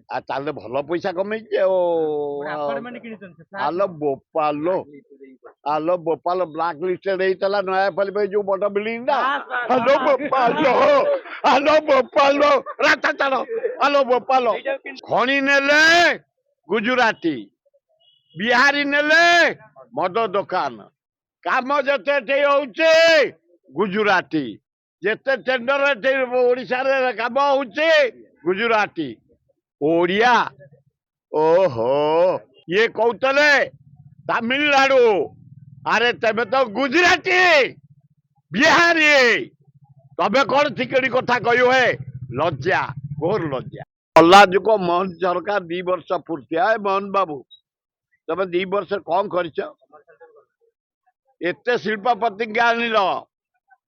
ତାହେଲେ ଭଲ ପଇସା କମେଇଛି ଆଲୋ ବୋପାଲୋ ଆଲୋ ବୋପାଲୋ ବ୍ଲାକ୍ ଲିଷ୍ଟେଡ୍ ହେଇଥିଲା ନୟାପଲ୍ଲୀ ପାଇଁ ଯୋଉ ବଡ ବିଲ୍ଡିଂ ଟା ଆଲୋ ବୋପାଲୋ ଆଲୋ ବୋପାଲୋ ରାସ୍ତା ଛାଡ ଆଲୋ ବୋପାଲୋ ଖଣି ନେଲେ ଗୁଜୁରାତି ବିହାରୀ ନେଲେ ମଦ ଦୋକାନ କାମ ଯେତେ ଏଠି ହଉଛି ଗୁଜୁରାତି ଯେତେ ଟେଣ୍ଡର ଏଠି ଓଡିଶାରେ କାମ ହଉଛି ଗୁଜୁରାତି ओडिया ओहो ये कौतले तमिलनाडु अरे तबे तो गुजराती बिहारी तबे कौन थिकड़ी कथा कहो है लज्जा घोर लज्जा प्रहलाद को मोहन सरकार 2 वर्ष पूर्ति है मोहन बाबू तबे 2 वर्ष कौन कर शिल्पपति आनिल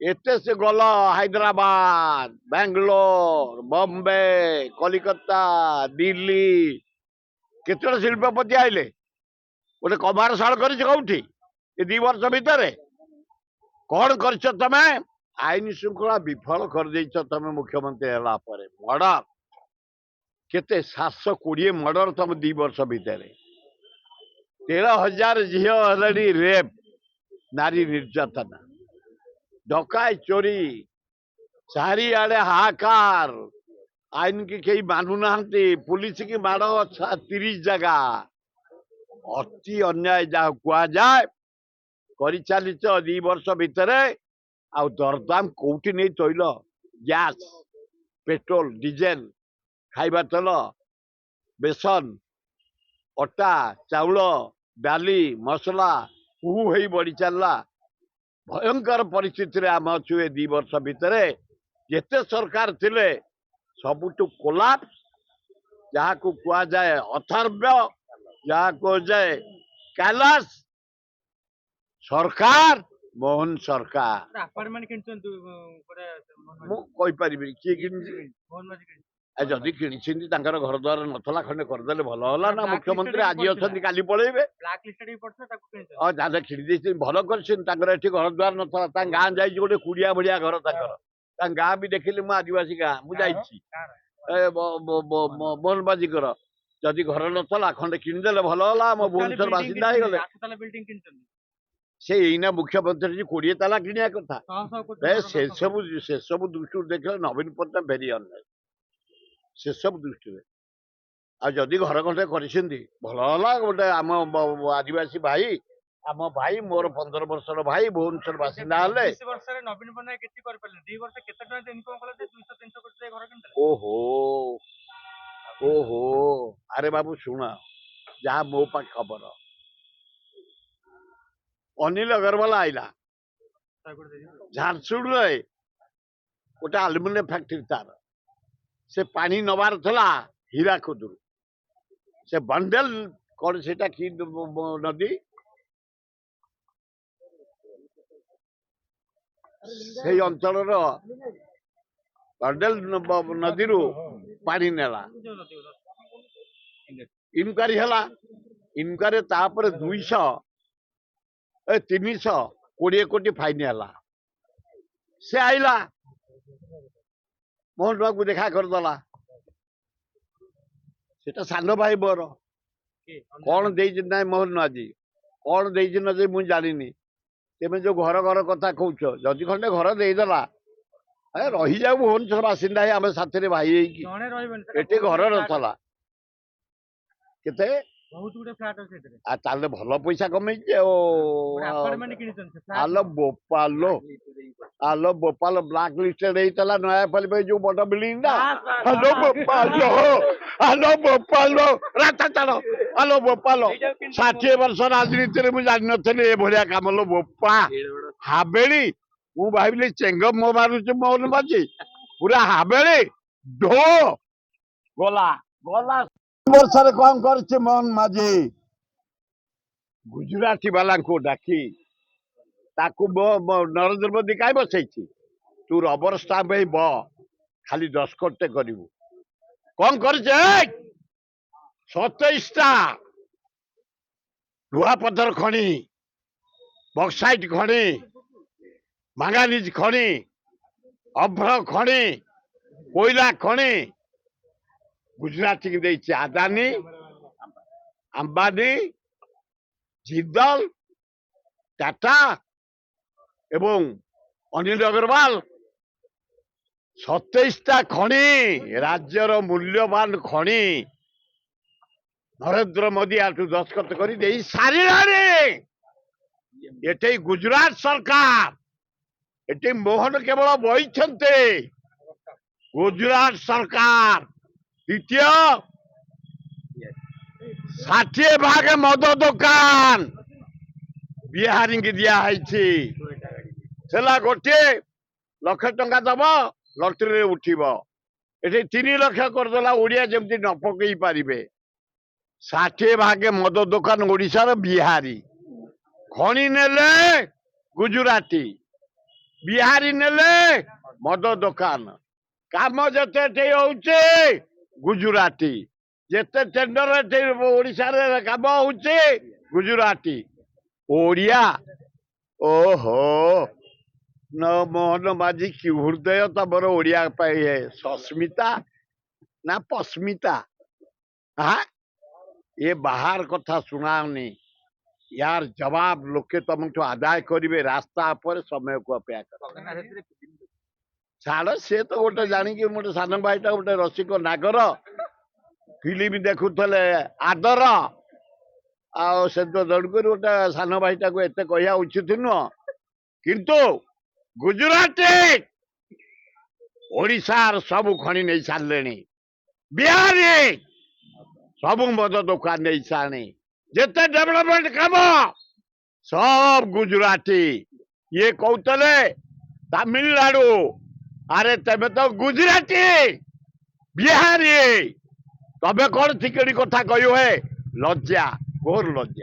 एते से गल हैदराबाद बेंगलोर बॉम्बे कलिकता दिल्ली केते शिल्पपति आइले गोटे कमारशाल कौटी ये 2 वर्ष भितर कौन कर तमें आईन श्रृंखला विफल कर तमें मुख्यमंत्री है मर्डर केते 720 मर्डर तुम 2 वर्ष भितर 13,000 झील रेप नारी निर्यातना डकाय चोरी चारिआडे हाहाकार आईन की कई मानुना पुलिस की माड़ 30 जगह अति अन्याय जहाँ कह जाए कर चलीच 2 वर्ष भितर आ दरदाम कौटी नहीं तैल गैस पेट्रोल डीजेल खाइबा तेल बेसन अटा चाउल डाली मसला हु ही बढ़ी चलला भयंकर परिस्थिति आम अच्छु 2 वर्ष भितर जिते सरकार थिले सबुठु कोलाप्स जहाँ को कह जाए अथर्व्य जहाँ को जाए कैलाश सरकार मोहन सरकार जदि कि घर द्वार नथला खंडे करदे भल है ना मुख्यमंत्री आज अच्छा काली पलैबे कि भल कर घर द्वार नथला गाँ जा गोटे कुड़िया भड़िया घर गाँ भी देखिली मु आदिवासी गाँ मुझे मोहन बाजीकर जदि घर नथला खंडे किणीदे भल है मो भुवनेश्वर बासिंदा हो गले से एना मुख्यमंत्री 20 ताला किणिया कथा से सब दृष्टि देखले नवीन पट्टनायक भेरी अन्याय से सब दृष्टि आदि घर खंडे भल है गोटे आम आदिवासी भाई आम भाई मोर 15 वर्षर भाई भुवनेश्वर बासिंदा ओहो ओहो अरे बाबू शुण जहाँ मो पा खबर अनिल अग्रवाल आईला झारसुगुड़ गोटे आलुमिनियम फैक्ट्री तार से पानी नबार थला हीराकुद से बंडेल कौन से नदी से अंचल बंडेल नदी पानी नेला इनक्वारी है इनक्वारी 320 कोटी फाइन है से आईला मोहन बाबू को देखा करदेला सेटा सान भाई मोर कौन दे ना मोहन आज कौन दे न मुझे जानी तेमें जो घर घर कथा कौच जदि खंडे घर देदेला अरे रही जाऊ भुवनेश्वर बासिंदा आम साथी भाई एटी घर नथला केते ताले भल पैसा कमेइचे आलो बोपालो आलो बोपालो ब्लैक लिस्टेड ହେଇଥିଲା ନୟାପଲ୍ଲୀ ପାଇଁ ଯୋଉ ବଡ ବିଲ୍ଡିଂ ଟା ଆଲୋ ବୋପାଲୋ ରାସ୍ତା ଛାଡ ଆଲୋ ବୋପାଲୋ 60 ବର୍ଷ ରାଜନୀତିରେ ମୁଁ ଜାଣିନଥିଲି ଏଭଳିଆ କାମ लो ବୋପା ହାବେଳି ମୁଁ ଭାବିଲି ଚେଙ୍ଗ ମୋ ମାରୁଛି ମୋହନ ବାଜି ପୁରା हावेली ढो गला गला वर्षर कौन कर मोहन माझी गुजराती वाला को डाकी नरेंद्र मोदी कहीं बसई तू रबर स्टाम्प ब खाली दस्खत करू कौन कर 27टा लुहा पत्थर खणी बक्साइट खणी मांगानीज खणी अभ्र खणी कोयला खणी गुजराती की देइछि आदानी अंबानी जिंदल टाटा एवं अनिल अग्रवाल 27टा खଣି राज्यर मूल्यवान खଣି नरेंद्र मोदी आठू दस्तखत कर सारे ये गुजरात सरकार ये मोहन केवल बहीते गुजरात सरकार द्वितीय 60 भाग मद दुकान बिहारी की दिखाई गोटे लक्ष टंका दब लटरी उठब ये 3 लाख करदेला ओडिया जमती न पकई पारे 60 भाग मद दुकान ओडिशार बिहारी खଣି नेले गुजराती बिहारी नेले मद दुकान काम जिते होचे गुजराती जिते टेंडर ओडिशा काम होचे गुजराती ओडिया ओहो न मोहन माझी की हृदय तमर ओडिया है सस्मिता ना पस्मिता हाँ ये बाहर कथा सुनाओनी यार जवाब लोके तुमठू आदाय करेंगे रास्ता पर समय को अपेक्षा कर छाड़ सी तो गोटे जानिकी गोटे सान भाईटा गोटे रसिक नागर फिल्म देखुले आदर से तो दड़कर गोटे सान भाईटा को एत कह उचित नुह किंतु गुजराती ओडिशार सबू खଣି नहीं सारे बिहारी सबू मद दुकान नहीं सारे जिते डेवलपमेंट काम सब गुजराती ये कहते तमिलनाडु अरे तेज तो गुजराती बिहारी तबे कौन थिकड़ी कथा कह लज्जा घोर लज्जा।